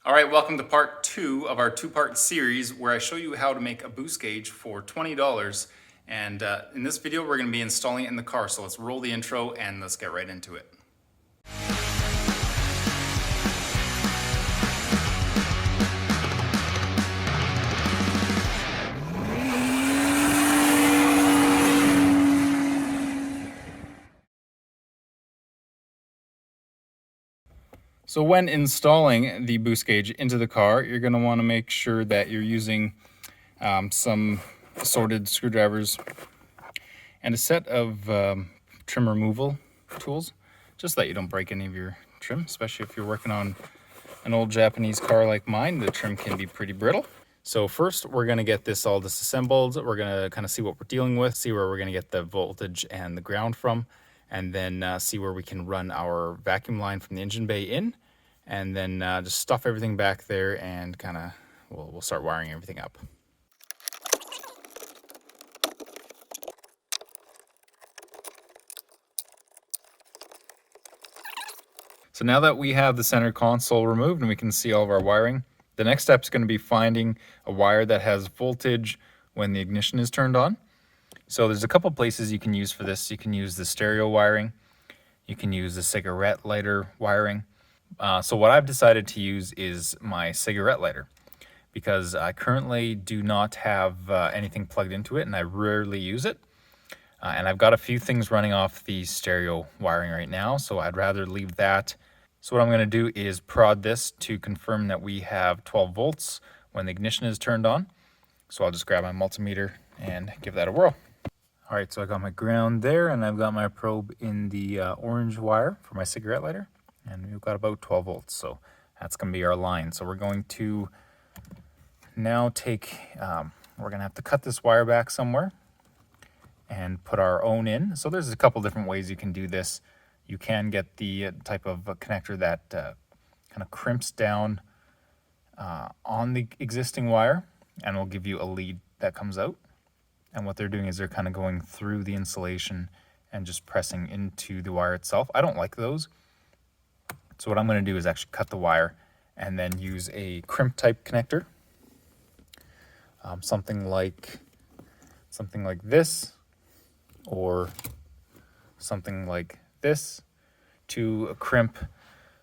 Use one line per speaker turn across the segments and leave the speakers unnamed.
All right, welcome to part 2 of our 2-part series where I show you how to make a boost gauge for $20. And in this video, we're going to be installing it in the car. So let's roll the intro and let's get right into it. So when installing the boost gauge into the car, you're going to want to make sure that you're using some assorted screwdrivers and a set of trim removal tools, just so that you don't break any of your trim, especially if you're working on an old Japanese car like mine. The trim can be pretty brittle. So first, we're going to get this all disassembled. We're going to kind of see what we're dealing with, see where we're going to get the voltage and the ground from, and then see where we can run our vacuum line from the engine bay in, and then just stuff everything back there and kind of we'll start wiring everything up. So now that we have the center console removed and we can see all of our wiring, the next step is going to be finding a wire that has voltage when the ignition is turned on. So there's a couple places you can use for this. You can use the stereo wiring. You can use the cigarette lighter wiring. So what I've decided to use is my cigarette lighter, because I currently do not have anything plugged into it and I rarely use it. And I've got a few things running off the stereo wiring right now, so I'd rather leave that. So what I'm going to do is prod this to confirm that we have 12 volts when the ignition is turned on. So I'll just grab my multimeter and give that a whirl. All right, so I got my ground there and I've got my probe in the orange wire for my cigarette lighter, and we've got about 12 volts. So that's going to be our line. So we're going to now take, we're going to have to cut this wire back somewhere and put our own in. So there's a couple different ways you can do this. You can get the type of connector that kind of crimps down on the existing wire and will give you a lead that comes out. And what they're doing is they're kind of going through the insulation and just pressing into the wire itself. I don't like those. So what I'm going to do is actually cut the wire and then use a crimp type connector. Something like this, or something like this, to crimp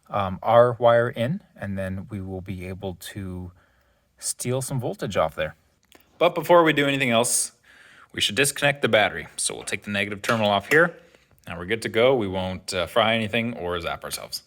our wire in, and then we will be able to steal some voltage off there. But before we do anything else, we should disconnect the battery. So we'll take the negative terminal off here. Now we're good to go. We won't fry anything or zap ourselves.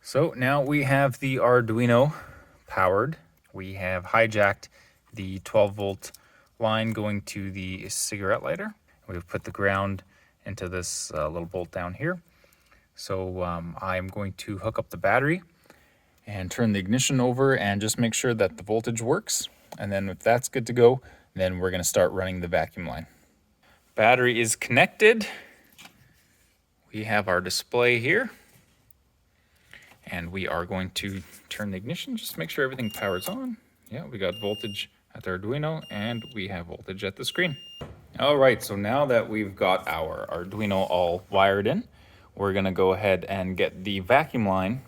So now we have the Arduino powered. We have hijacked the 12 volt line going to the cigarette lighter. We've put the ground into this little bolt down here. So I'm going to hook up the battery and turn the ignition over and just make sure that the voltage works. And then if that's good to go, then we're going to start running the vacuum line. Battery is connected. We have our display here. And we are going to turn the ignition, just make sure everything powers on. Yeah, we got voltage at the Arduino and we have voltage at the screen. All right, so now that we've got our Arduino all wired in, we're gonna go ahead and get the vacuum line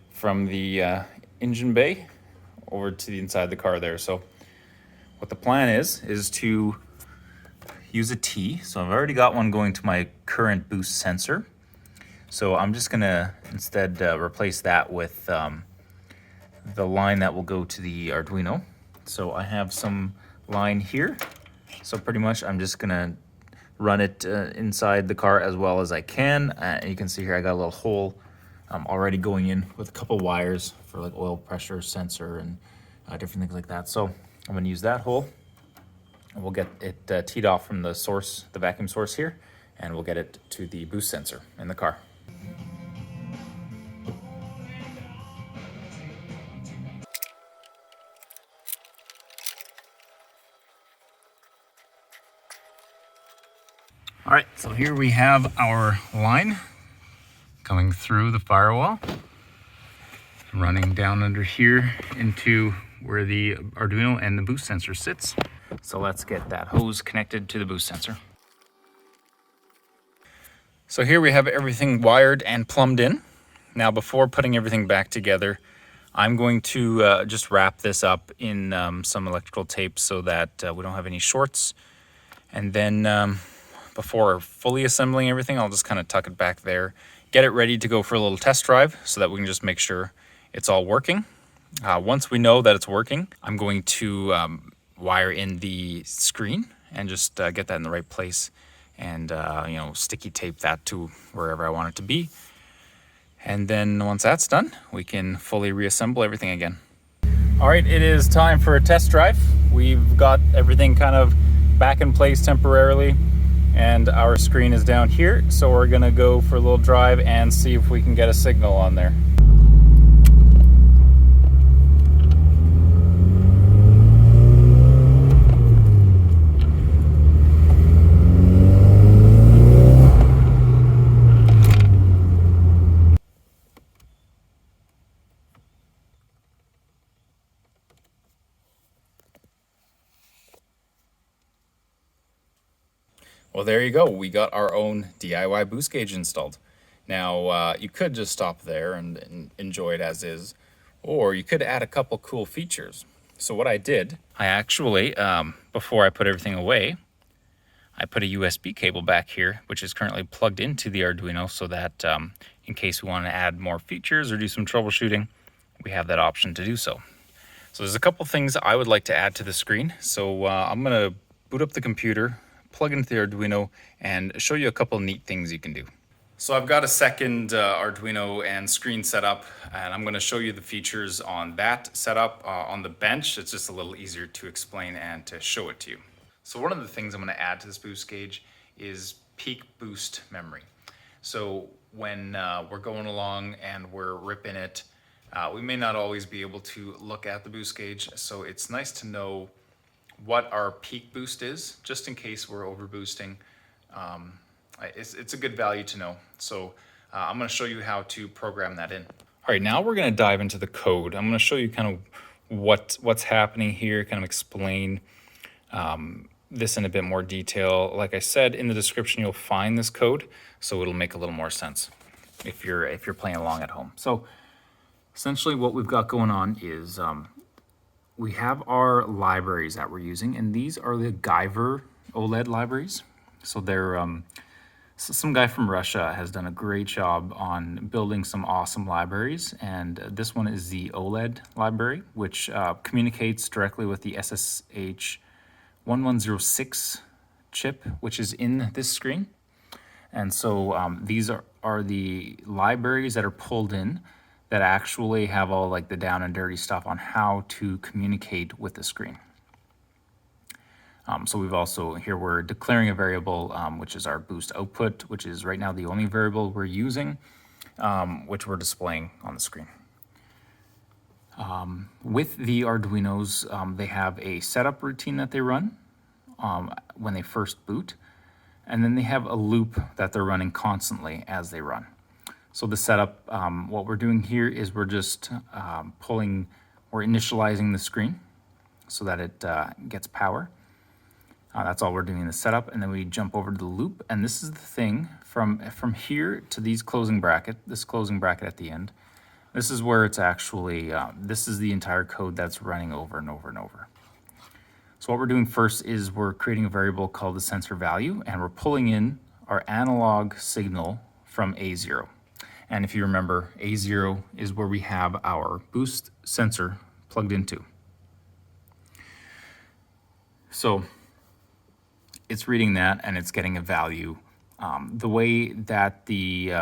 from the engine bay over to the inside of the car there. So what the plan is to use a T. So I've already got one going to my current boost sensor. So I'm just gonna instead replace that with the line that will go to the Arduino. So I have some line here. So pretty much I'm just gonna run it inside the car as well as I can. And you can see here I got a little hole already going in with a couple wires for like oil pressure sensor and different things like that. So I'm gonna use that hole and we'll get it teed off from the source, the vacuum source here, and we'll get it to the boost sensor in the car. All right, so here we have our line coming through the firewall, running down under here into where the Arduino and the boost sensor sits. So let's get that hose connected to the boost sensor. So here we have everything wired and plumbed in. Now before putting everything back together, I'm going to just wrap this up in some electrical tape so that we don't have any shorts. And then before fully assembling everything, I'll just kind of tuck it back there, get it ready to go for a little test drive so that we can just make sure it's all working. Once we know that it's working, I'm going to wire in the screen and just get that in the right place and sticky tape that to wherever I want it to be. And then once that's done, we can fully reassemble everything again. All right, it is time for a test drive. We've got everything kind of back in place temporarily, and our screen is down here. So we're gonna go for a little drive and see if we can get a signal on there. Well, there you go. We got our own DIY boost gauge installed. Now, you could just stop there and enjoy it as is, or you could add a couple cool features. So what I did, I actually, before I put everything away, I put a USB cable back here, which is currently plugged into the Arduino so that in case we want to add more features or do some troubleshooting, we have that option to do so. So there's a couple things I would like to add to the screen. So I'm going to boot up the computer, plug into the Arduino, and show you a couple neat things you can do. So I've got a second Arduino and screen set up, and I'm going to show you the features on that setup. On the bench, it's just a little easier to explain and to show it to you. So one of the things I'm going to add to this boost gauge is peak boost memory. So when we're going along and we're ripping it, we may not always be able to look at the boost gauge, so it's nice to know what our peak boost is, just in case we're over boosting. It's a good value to know. So I'm going to show you how to program that in. All right, now we're going to dive into the code. I'm going to show you kind of what's happening here, kind of explain this in a bit more detail. Like I said, in the description you'll find this code, so it'll make a little more sense if you're playing along at home. So essentially what we've got going on is we have our libraries that we're using, and these are the Guyver OLED libraries. So they're some guy from Russia has done a great job on building some awesome libraries, and this one is the OLED library, which communicates directly with the SSH 1106 chip, which is in this screen. And so these are the libraries that are pulled in that actually have all like the down and dirty stuff on how to communicate with the screen. So we've also, here we're declaring a variable, which is our boost output, which is right now the only variable we're using, which we're displaying on the screen. With the Arduinos, they have a setup routine that they run when they first boot, and then they have a loop that they're running constantly as they run. So the setup, what we're doing here is we're just we're initializing the screen so that it gets power. That's all we're doing in the setup, and then we jump over to the loop, and this is the thing from here to this closing bracket at the end. This is where it's actually, this is the entire code that's running over and over and over. So what we're doing first is we're creating a variable called the sensor value, and we're pulling in our analog signal from A0. And if you remember, A0 is where we have our boost sensor plugged into. So it's reading that and it's getting a value. The way that the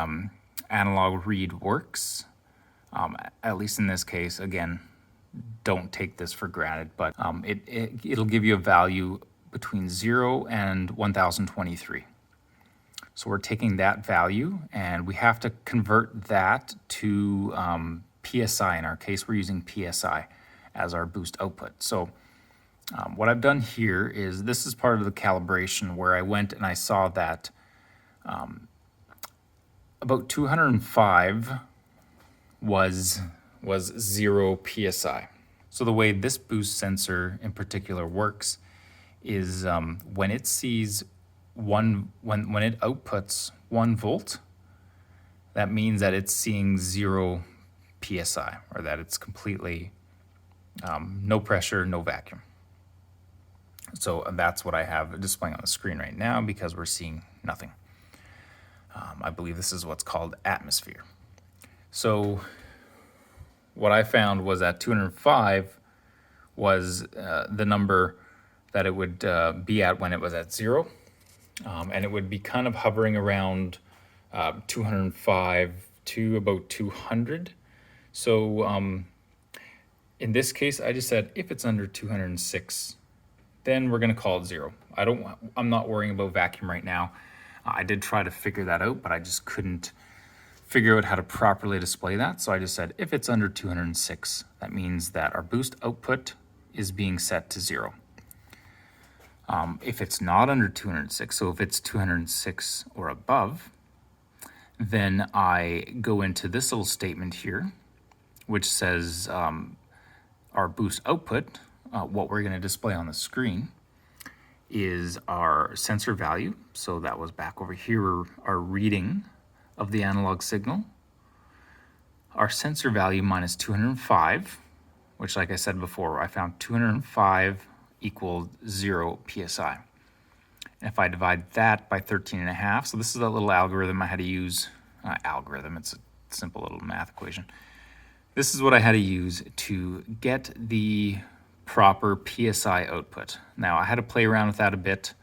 analog read works, at least in this case, again, don't take this for granted, but it'll give you a value between 0 and 1023. So we're taking that value and we have to convert that to PSI. In our case, we're using PSI as our boost output. So what I've done here is this is part of the calibration where I went and I saw that About 205 was 0 psi. So the way this boost sensor in particular works is when it sees when it outputs 1 volt, that means that it's seeing 0 psi, or that it's completely no pressure, no vacuum. So that's what I have displaying on the screen right now because we're seeing nothing. I believe this is what's called atmosphere. So what I found was that 205 was the number that it would be at when it was at 0. And it would be kind of hovering around 205 to about 200. So in this case, I just said if it's under 206, then we're going to call it 0. I'm not worrying about vacuum right now. I did try to figure that out, but I just couldn't figure out how to properly display that. So I just said if it's under 206, that means that our boost output is being set to 0. If it's not under 206, so if it's 206 or above, then I go into this little statement here, which says our boost output, what we're going to display on the screen, is our sensor value. So that was back over here, our reading of the analog signal. Our sensor value minus 205, which, like I said before, I found 205 equals 0 psi. And if I divide that by 13.5, so this is a little algorithm I had to use. It's a simple little math equation. This is what I had to use to get the proper PSI output. Now I had to play around with that a bit,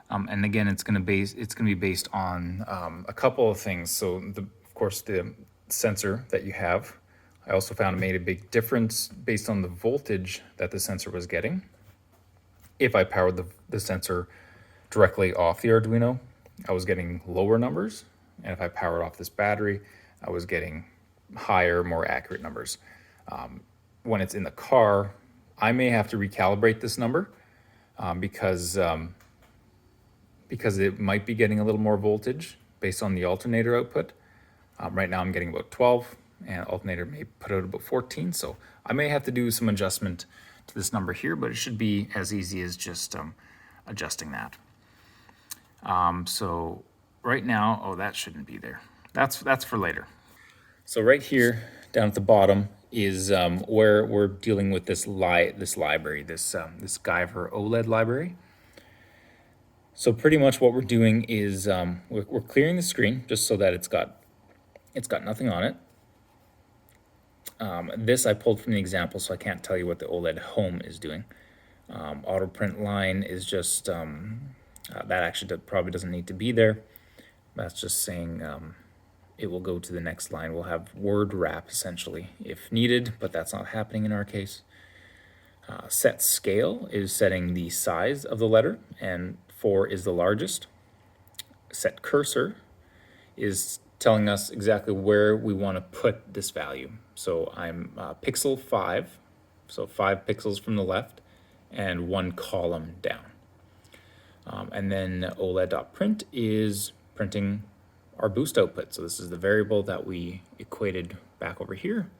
and again, it's going to be based on a couple of things. So of course the sensor that you have. I also found it made a big difference based on the voltage that the sensor was getting. If I powered the sensor directly off the Arduino, I was getting lower numbers, and if I powered off this battery, I was getting higher, more accurate numbers. When it's in the car, I may have to recalibrate this number because it might be getting a little more voltage based on the alternator output. Right now I'm getting about 12, and alternator may put out about 14, so I may have to do some adjustment to this number here, but it should be as easy as just adjusting that. So right now, that shouldn't be there. That's for later. So right here down at the bottom is where we're dealing with this library, this Guyver OLED library. So pretty much what we're doing is we're clearing the screen just so that it's got nothing on it. This I pulled from the example, so I can't tell you what the OLED home is doing. Auto print line is just that actually probably doesn't need to be there. That's just saying it will go to the next line. We'll have word wrap essentially if needed, but that's not happening in our case. Set scale is setting the size of the letter, and 4 is the largest. Set cursor is telling us exactly where we want to put this value. So I'm pixel 5, so 5 pixels from the left and 1 column down. And then OLED.print is printing our boost output. So this is the variable that we equated back over here,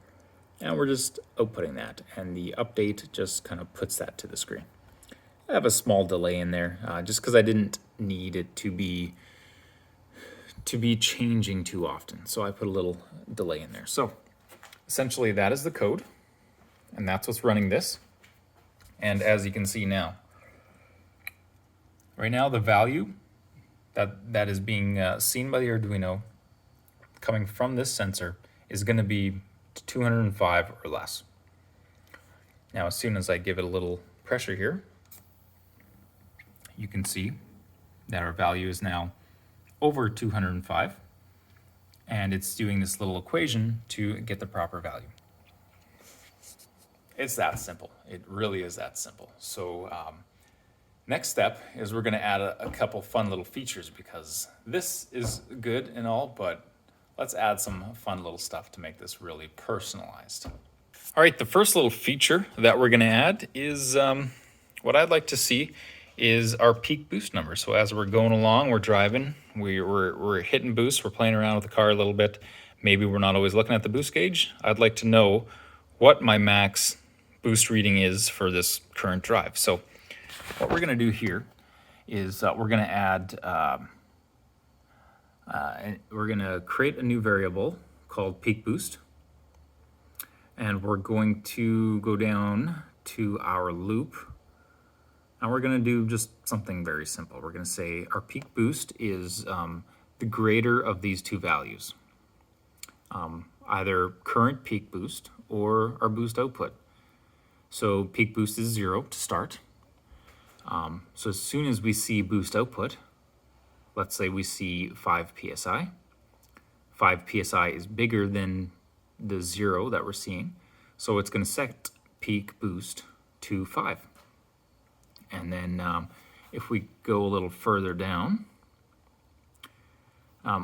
and we're just outputting that, and the update just kind of puts that to the screen. I have a small delay in there just because I didn't need it to be changing too often, so I put a little delay in there. So essentially that is the code, and that's what's running this. And as you can see now, right now the value that is being seen by the Arduino coming from this sensor is going to be 205 or less. Now as soon as I give it a little pressure here, you can see that our value is now over 205, and it's doing this little equation to get the proper value. It's that simple. It really is that simple. So next step is we're going to add a couple fun little features, because this is good and all, but let's add some fun little stuff to make this really personalized. All right, the first little feature that we're going to add is what I'd like to see is our peak boost number. So as we're going along, we're driving, we're hitting boost, we're playing around with the car a little bit. Maybe we're not always looking at the boost gauge. I'd like to know what my max boost reading is for this current drive. So what we're gonna do here is we're gonna add, we're gonna create a new variable called peak boost. And we're going to go down to our loop. And we're gonna do just something very simple. We're gonna say our peak boost is the greater of these two values. Either current peak boost or our boost output. So peak boost is 0 to start. So as soon as we see boost output, let's say we see 5 psi. 5 psi is bigger than the 0 that we're seeing. So it's going to set peak boost to 5. And then if we go a little further down, right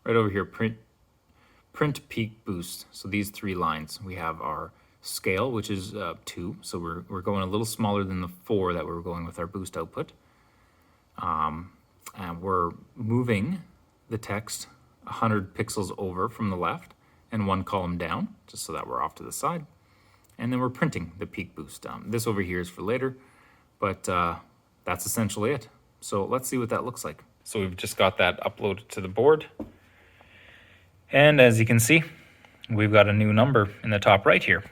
over here, print peak boost. So these 3 lines, we have our scale, which is 2. So we're going a little smaller than the 4 that we were going with our boost output. And we're moving the text 100 pixels over from the left and 1 column down, just so that we're off to the side. And then we're printing the peak boost. This over here is for later, but that's essentially it. So let's see what that looks like. So we've just got that uploaded to the board. And as you can see, we've got a new number in the top right here.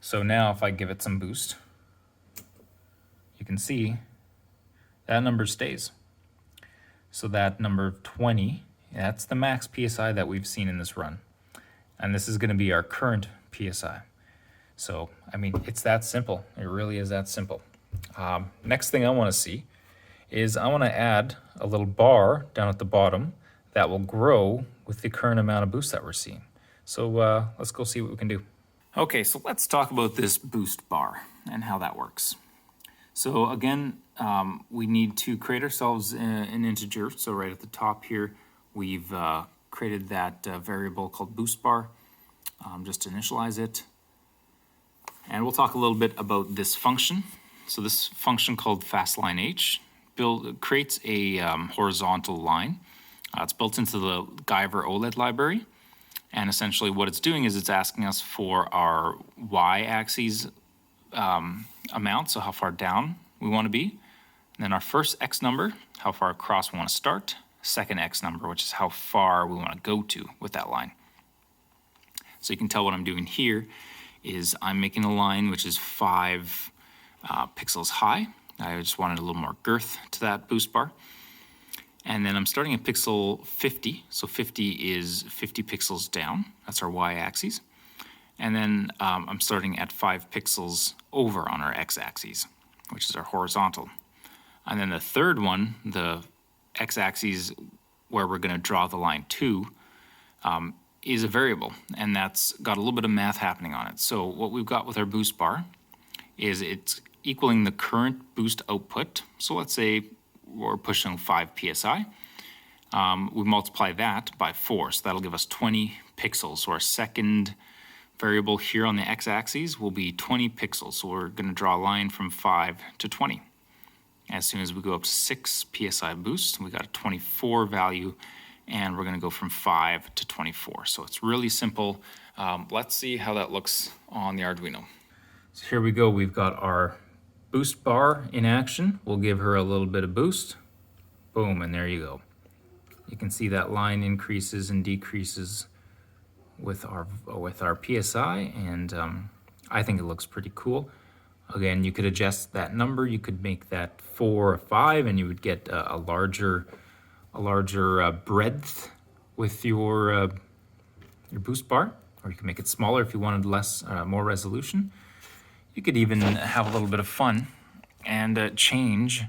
So now if I give it some boost, you can see that number stays. So that number 20, that's the max PSI that we've seen in this run. And this is going to be our current PSI. So, I mean, it's that simple. It really is that simple. Next thing I want to see is I want to add a little bar down at the bottom that will grow with the current amount of boost that we're seeing. So let's go see what we can do. Okay, so let's talk about this boost bar and how that works. So again, we need to create ourselves an integer. So right at the top here, we've created that variable called boost bar, just to initialize it. And we'll talk a little bit about this function. So this function called fastLineH creates a horizontal line. It's built into the Guyver OLED library. And essentially what it's doing is it's asking us for our y-axis amount, so how far down we want to be. And then our first x number, how far across we want to start. Second x number, which is how far we want to go to with that line. So you can tell what I'm doing here is I'm making a line which is 5 pixels high. I just wanted a little more girth to that boost bar. And then I'm starting at pixel 50. So 50 is 50 pixels down. That's our y-axis. And then I'm starting at 5 pixels over on our x-axis, which is our horizontal. And then the third one, the x-axis where we're going to draw the line to, is a variable. And that's got a little bit of math happening on it. So what we've got with our boost bar is it's equaling the current boost output. So let's say we're pushing 5 psi. We multiply that by 4, so that'll give us 20 pixels. So our second variable here on the x-axis will be 20 pixels. So we're going to draw a line from 5 to 20. As soon as we go up to 6 psi boost, we got a 24 value, and we're going to go from 5 to 24. So it's really simple. Let's see how that looks on the Arduino. So here we go. We've got our boost bar in action. We'll give her a little bit of boost. Boom, and there you go. You can see that line increases and decreases with our PSI, and I think it looks pretty cool. Again, you could adjust that number. You could make that 4 or 5, and you would get a larger breadth with your boost bar, or you can make it smaller if you wanted more resolution. You could even have a little bit of fun and change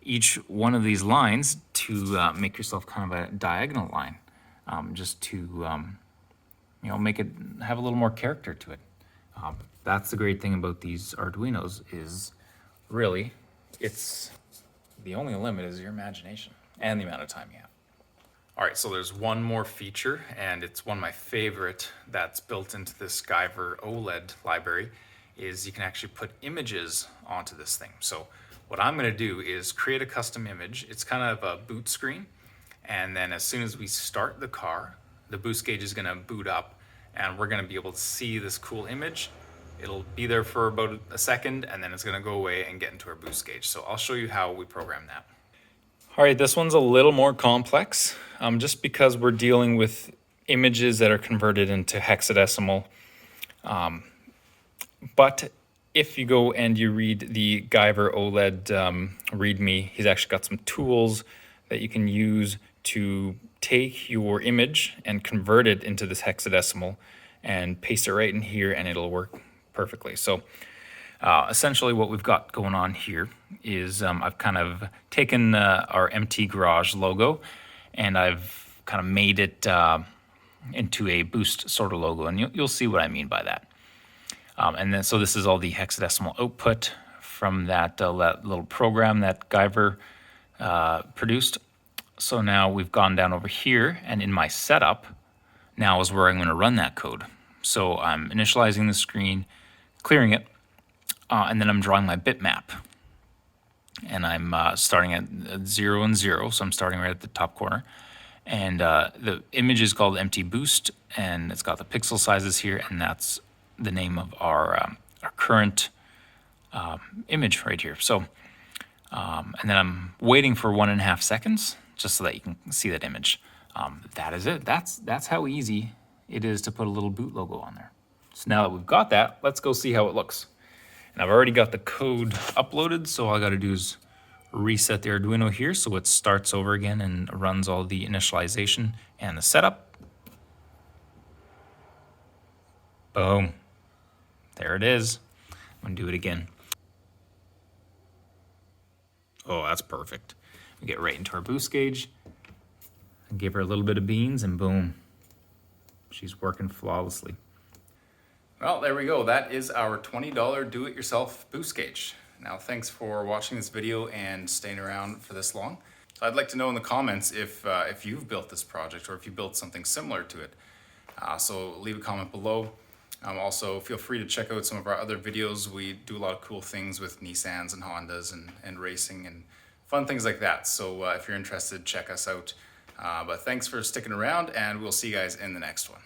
each one of these lines to make yourself kind of a diagonal line, just to make it have a little more character to it. That's the great thing about these Arduinos is really it's the only limit is your imagination and the amount of time you have. All right, so there's one more feature, and it's one of my favorite that's built into this Guyver OLED library, is you can actually put images onto this thing. So what I'm going to do is create a custom image. It's kind of a boot screen. And then as soon as we start the car, the boost gauge is going to boot up and we're going to be able to see this cool image. It'll be there for about a second and then it's going to go away and get into our boost gauge. So I'll show you how we program that. All right, this one's a little more complex just because we're dealing with images that are converted into hexadecimal. But if you go and you read the Guyver OLED README, he's actually got some tools that you can use to take your image and convert it into this hexadecimal and paste it right in here and it'll work perfectly. So essentially what we've got going on here is I've kind of taken our MT Garage logo and I've kind of made it into a boost sort of logo, and you'll see what I mean by that. And then so this is all the hexadecimal output from that little program that Guyver produced. So now we've gone down over here, and in my setup now is where I'm going to run that code. So I'm initializing the screen, clearing it, and then I'm drawing my bitmap. And I'm starting at 0 and 0, so I'm starting right at the top corner. And the image is called MT Boost, and it's got the pixel sizes here, and that's the name of our current image right here. So, and then I'm waiting for 1.5 seconds just so that you can see that image. That is it. That's how easy it is to put a little boot logo on there. So now that we've got that, let's go see how it looks. And I've already got the code uploaded, so all I got to do is reset the Arduino here so it starts over again and runs all the initialization and the setup. Boom. There it is. I'm going to do it again. Oh, that's perfect. We get right into our boost gauge. I give her a little bit of beans and boom. She's working flawlessly. Well, there we go. That is our $20 do-it-yourself boost gauge. Now, thanks for watching this video and staying around for this long. I'd like to know in the comments if you've built this project or if you built something similar to it. So leave a comment below. Also, feel free to check out some of our other videos. We do a lot of cool things with Nissans and Hondas and racing and fun things like that. So if you're interested, check us out. But thanks for sticking around, and we'll see you guys in the next one.